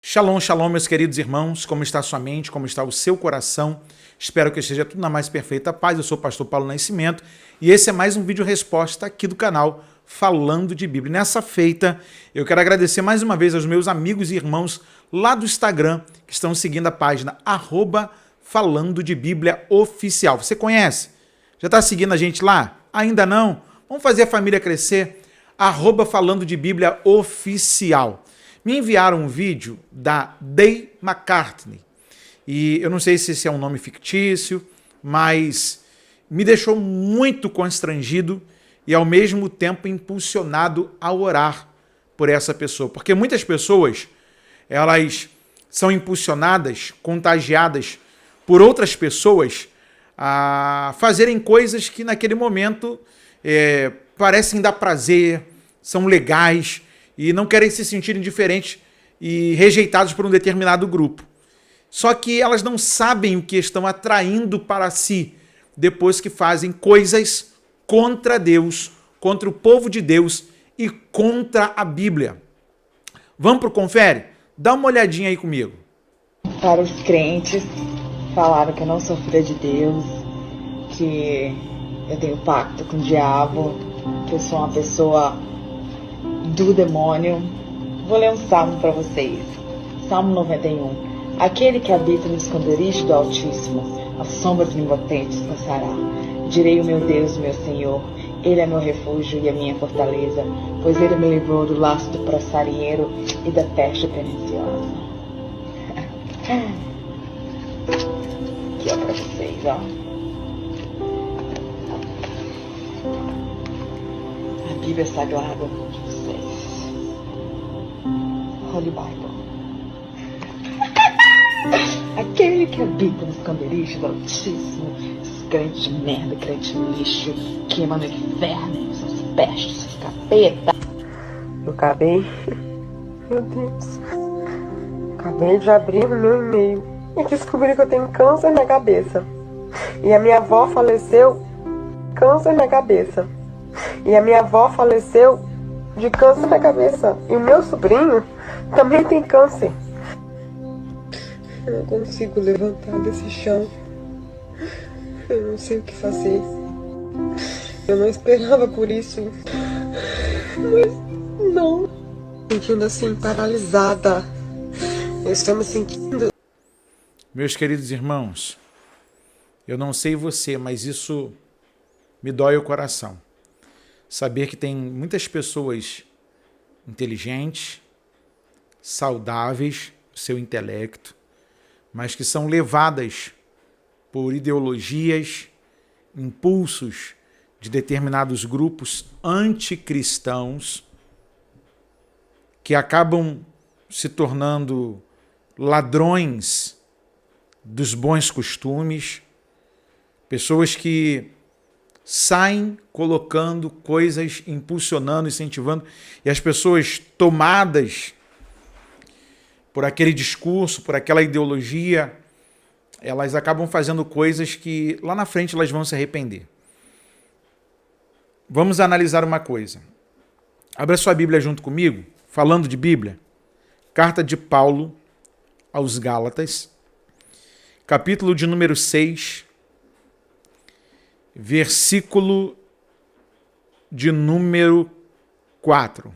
Shalom, shalom, meus queridos irmãos, como está a sua mente, como está o seu coração? Espero que esteja tudo na mais perfeita paz. Eu sou o pastor Paulo Nascimento e esse é mais um vídeo resposta aqui do canal Falando de Bíblia. Nessa feita, eu quero agradecer mais uma vez aos meus amigos e irmãos lá do Instagram que estão seguindo a página @Falando de Bíblia Oficial. Você conhece? Já está seguindo a gente lá? Ainda não? Vamos fazer a família crescer? @Falando de Bíblia Oficial. Me enviaram um vídeo da Day McCartney. E eu não sei se esse é um nome fictício, mas me deixou muito constrangido e ao mesmo tempo impulsionado a orar por essa pessoa. Porque muitas pessoas, elas são impulsionadas, contagiadas por outras pessoas a fazerem coisas que naquele momento parecem dar prazer, são legais, e não querem se sentirem diferentes e rejeitados por um determinado grupo. Só que elas não sabem o que estão atraindo para si depois que fazem coisas contra Deus, contra o povo de Deus e contra a Bíblia. Vamos pro confere? Dá uma olhadinha aí comigo. Para os crentes, falaram que eu não sou filha de Deus, que eu tenho pacto com o diabo, que eu sou uma pessoa do demônio. Vou ler um salmo para vocês. Salmo 91. Aquele que habita no esconderijo do Altíssimo, a sombra do Onipotente descansará. Direi o meu Deus, meu Senhor, Ele é meu refúgio e a minha fortaleza, pois Ele me livrou do laço do passarinheiro e da peste perniciosa. Aqui ó, para vocês, ó. A Bíblia Sagrada de vocês. Holy Bible. Aquele que habita no esconderijo do Altíssimo, esse crente de merda, crente lixo, queima no inferno, essas pestes, esses capeta. Eu acabei, meu Deus, acabei de abrir o meu e-mail e descobri que eu tenho câncer na cabeça. E a minha avó faleceu câncer na cabeça. E a minha avó faleceu de câncer na cabeça. E o meu sobrinho também tem câncer. Eu não consigo levantar desse chão. Eu não sei o que fazer. Eu não esperava por isso. Mas não. Sentindo assim, paralisada. Eu estou me sentindo. Meus queridos irmãos, eu não sei você, mas isso me dói o coração. Saber que tem muitas pessoas inteligentes, saudáveis, seu intelecto, mas que são levadas por ideologias, impulsos de determinados grupos anticristãos que acabam se tornando ladrões dos bons costumes, pessoas que saem colocando coisas, impulsionando, incentivando, e as pessoas tomadas por aquele discurso, por aquela ideologia, elas acabam fazendo coisas que lá na frente elas vão se arrepender. Vamos analisar uma coisa. Abra sua Bíblia junto comigo, falando de Bíblia. Carta de Paulo aos Gálatas, capítulo de número 6, versículo de número 4.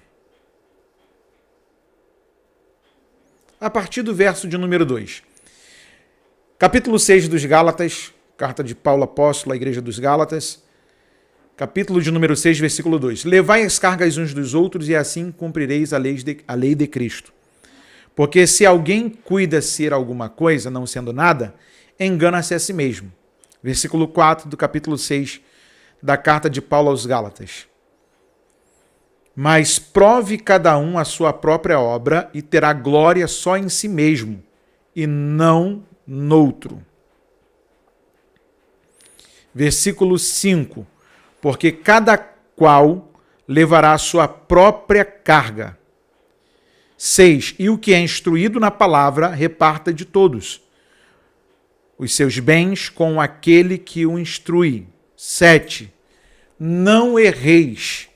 A partir do verso de número 2. Capítulo 6 dos Gálatas, carta de Paulo apóstolo à igreja dos Gálatas, capítulo de número 6, versículo 2. Levai as cargas uns dos outros e assim cumprireis a lei de Cristo. Porque se alguém cuida ser alguma coisa, não sendo nada, engana-se a si mesmo. Versículo 4 do capítulo 6 da carta de Paulo aos Gálatas. Mas prove cada um a sua própria obra e terá glória só em si mesmo e não noutro. Versículo 5. Porque cada qual levará a sua própria carga. 6. E o que é instruído na palavra, reparta de todos os seus bens com aquele que o instrui. 7. Não erreis.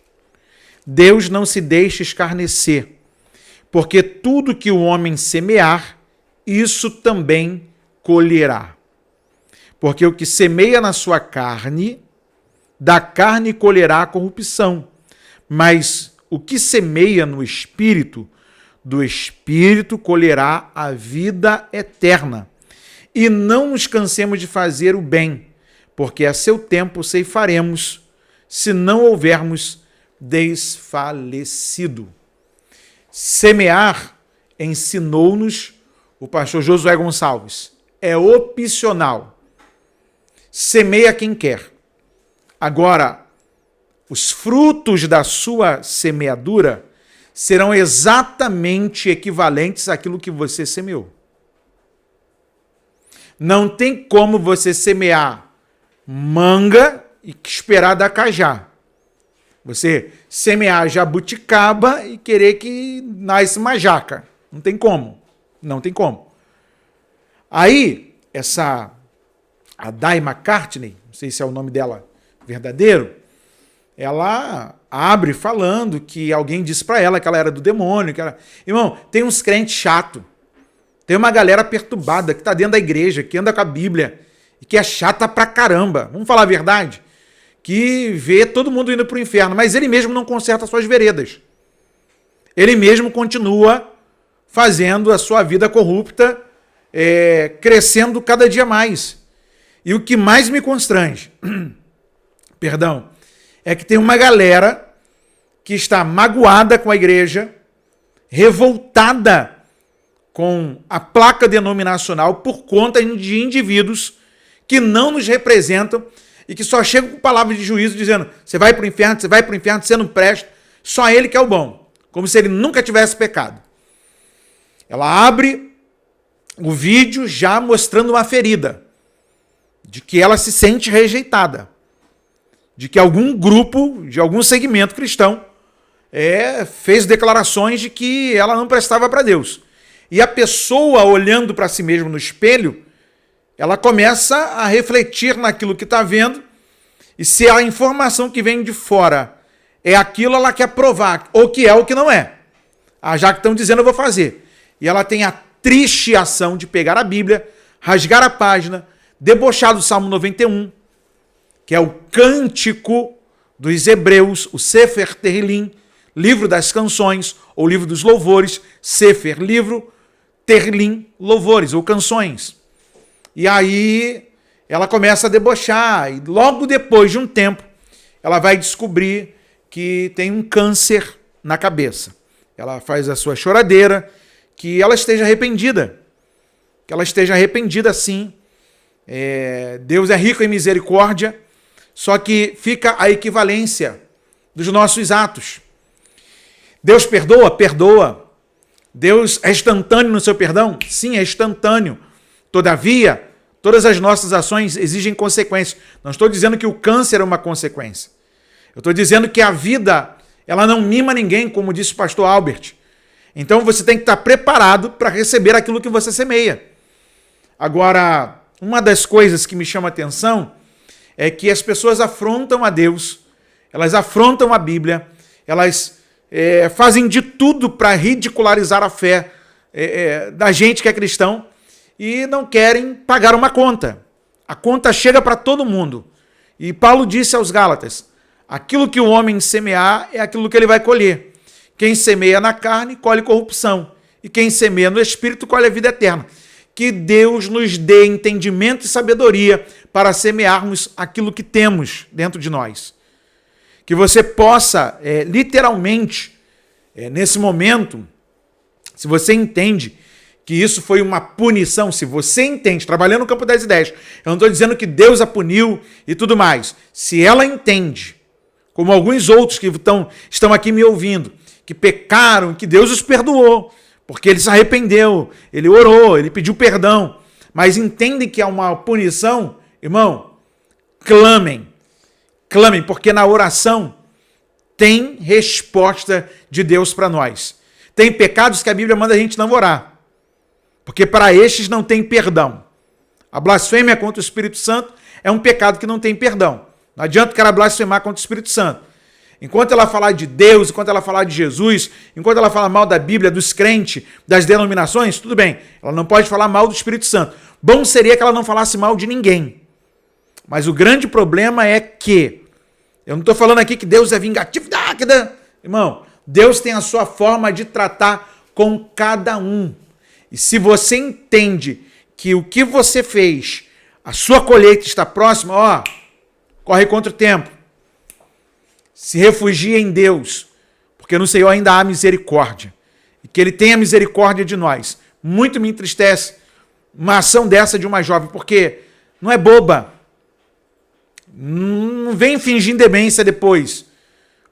Deus não se deixa escarnecer. porque tudo que o homem semear, isso também colherá. Porque o que semeia na sua carne, da carne colherá a corrupção, mas o que semeia no Espírito, do Espírito colherá a vida eterna. E não nos cansemos de fazer o bem, porque a seu tempo ceifaremos, se não houvermos desfalecido. Semear, ensinou-nos o pastor Josué Gonçalves, é opcional. Semeia quem quer. Agora, os frutos da sua semeadura serão exatamente equivalentes àquilo que você semeou. Não tem como você semear manga e esperar dar cajá. Você semear jabuticaba e querer que nasça uma jaca. Não tem como. Não tem como. Aí, a Day McCartney, não sei se é o nome dela verdadeiro, ela abre falando que alguém disse para ela que ela era do demônio. Que ela... Irmão, tem uns crentes chatos. Tem uma galera perturbada que está dentro da igreja, que anda com a Bíblia e que é chata pra caramba. Vamos falar a verdade? Que vê todo mundo indo para o inferno, mas ele mesmo não conserta suas veredas. Ele mesmo continua fazendo a sua vida corrupta, crescendo cada dia mais. E o que mais me constrange, perdão, é que tem uma galera que está magoada com a igreja, revoltada com a placa denominacional por conta de indivíduos que não nos representam e que só chegam com palavras de juízo dizendo: você vai para o inferno, você não presta, só ele que é o bom, como se ele nunca tivesse pecado. Ela abre o vídeo já mostrando uma ferida, de que ela se sente rejeitada, de que algum grupo, de algum segmento cristão, fez declarações de que ela não prestava para Deus. E a pessoa, olhando para si mesma no espelho, ela começa a refletir naquilo que está vendo, e se a informação que vem de fora é aquilo, ela quer provar ou que é ou que não é. Já que estão dizendo, eu vou fazer. E ela tem a triste ação de pegar a Bíblia, rasgar a página, debochar do Salmo 91, que é o cântico dos hebreus, o Sefer Terrilim, livro das canções, ou livro dos louvores, Sefer, livro, Terrilim, louvores, ou canções. E aí ela começa a debochar, e logo depois de um tempo, ela vai descobrir que tem um câncer na cabeça. Ela faz a sua choradeira, que ela esteja arrependida. Que ela esteja arrependida, sim. Deus é rico em misericórdia, só que fica a equivalência dos nossos atos. Deus perdoa? Perdoa. Deus é instantâneo no seu perdão? Sim, é instantâneo. Todavia, todas as nossas ações exigem consequências. Não estou dizendo que o câncer é uma consequência. Eu estou dizendo que a vida, ela não mima ninguém, como disse o pastor Albert. Então você tem que estar preparado para receber aquilo que você semeia. Agora, uma das coisas que me chama a atenção é que as pessoas afrontam a Deus, elas afrontam a Bíblia, elas fazem de tudo para ridicularizar a fé da gente que é cristão e não querem pagar uma conta. A conta chega para todo mundo. E Paulo disse aos Gálatas: aquilo que o homem semear é aquilo que ele vai colher. Quem semeia na carne, colhe corrupção. E quem semeia no Espírito, colhe a vida eterna. Que Deus nos dê entendimento e sabedoria para semearmos aquilo que temos dentro de nós. Que você possa, literalmente, nesse momento, se você entende que isso foi uma punição, se você entende, trabalhando no campo das ideias, eu não estou dizendo que Deus a puniu e tudo mais. Se ela entende, como alguns outros que estão aqui me ouvindo, que pecaram, que Deus os perdoou, porque ele se arrependeu, ele orou, ele pediu perdão, mas entendem que há uma punição, irmão, clamem, porque na oração tem resposta de Deus para nós. Tem pecados que a Bíblia manda a gente não orar, porque para estes não tem perdão. A blasfêmia contra o Espírito Santo é um pecado que não tem perdão. Não adianta o cara blasfemar contra o Espírito Santo. Enquanto ela falar de Deus, enquanto ela falar de Jesus, enquanto ela falar mal da Bíblia, dos crentes, das denominações, tudo bem. Ela não pode falar mal do Espírito Santo. Bom seria que ela não falasse mal de ninguém. Mas o grande problema é que, eu não estou falando aqui que Deus é vingativo. Irmão, Deus tem a sua forma de tratar com cada um. E se você entende que o que você fez, a sua colheita está próxima, ó, corre contra o tempo. Se refugia em Deus, porque no Senhor ainda há misericórdia. E que Ele tenha misericórdia de nós. Muito me entristece uma ação dessa de uma jovem, porque não é boba. Não vem fingir demência depois.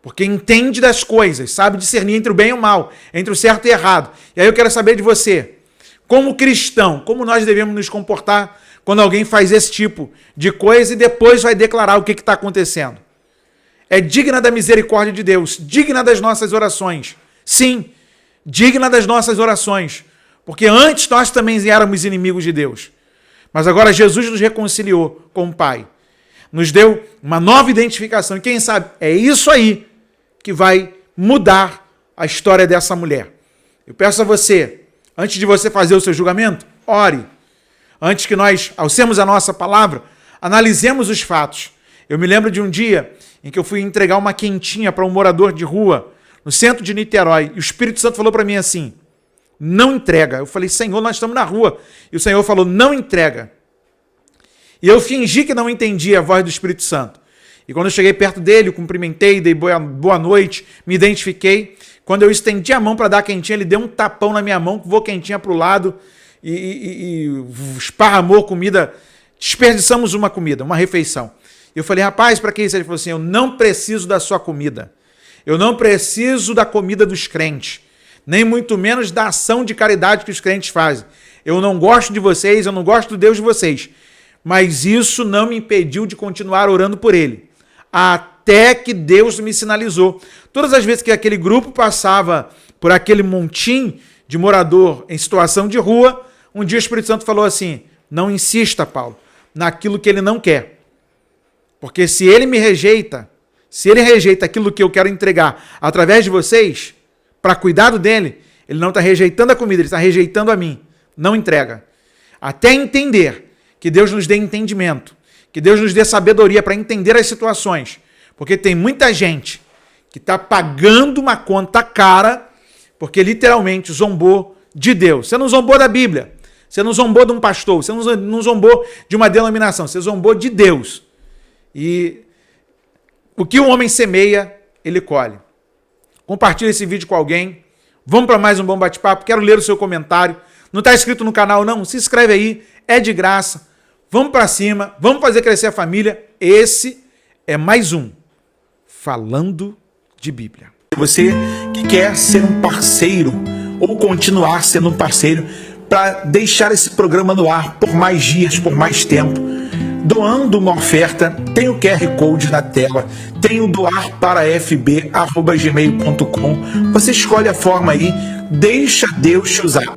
Porque entende das coisas, sabe discernir entre o bem e o mal, entre o certo e o errado. E aí eu quero saber de você, como cristão, como nós devemos nos comportar quando alguém faz esse tipo de coisa e depois vai declarar o que está acontecendo. É digna da misericórdia de Deus, digna das nossas orações. Sim, digna das nossas orações. Porque antes nós também éramos inimigos de Deus. Mas agora Jesus nos reconciliou com o Pai. Nos deu uma nova identificação. E quem sabe, é isso aí que vai mudar a história dessa mulher. Eu peço a você, antes de você fazer o seu julgamento, ore. Antes que nós alcemos a nossa palavra, analisemos os fatos. Eu me lembro de um dia em que eu fui entregar uma quentinha para um morador de rua no centro de Niterói. E o Espírito Santo falou para mim assim, não entrega. Eu falei, Senhor, nós estamos na rua. E o Senhor falou, não entrega. E eu fingi que não entendia a voz do Espírito Santo. E quando eu cheguei perto dele, eu cumprimentei, dei boa noite, me identifiquei. Quando eu estendi a mão para dar a quentinha, ele deu um tapão na minha mão, voou quentinha para o lado e esparramou comida. Desperdiçamos uma comida, uma refeição. Eu falei, rapaz, para que isso? Ele falou assim, eu não preciso da sua comida. Eu não preciso da comida dos crentes. Nem muito menos da ação de caridade que os crentes fazem. Eu não gosto de vocês, eu não gosto do Deus de vocês. Mas isso não me impediu de continuar orando por ele. Até que Deus me sinalizou. Todas as vezes que aquele grupo passava por aquele montim de morador em situação de rua, um dia o Espírito Santo falou assim, não insista, Paulo, naquilo que ele não quer. Porque se ele me rejeita, se ele rejeita aquilo que eu quero entregar através de vocês, para cuidado dele, ele não está rejeitando a comida, ele está rejeitando a mim. Não entrega. Até entender que Deus nos dê entendimento, que Deus nos dê sabedoria para entender as situações. Porque tem muita gente que está pagando uma conta cara porque literalmente zombou de Deus. Você não zombou da Bíblia, você não zombou de um pastor, você não zombou de uma denominação, você zombou de Deus. E o que o homem semeia, ele colhe. Compartilhe esse vídeo com alguém. Vamos para mais um bom bate-papo. Quero ler o seu comentário. Não está inscrito no canal, não? Se inscreve aí. É de graça. Vamos para cima. Vamos fazer crescer a família. Esse é mais um Falando de Bíblia. Você que quer ser um parceiro ou continuar sendo um parceiro para deixar esse programa no ar por mais dias, por mais tempo, doando uma oferta, tem o QR Code na tela, tem o doarparafb@gmail.com. Você escolhe a forma aí, deixa Deus te usar.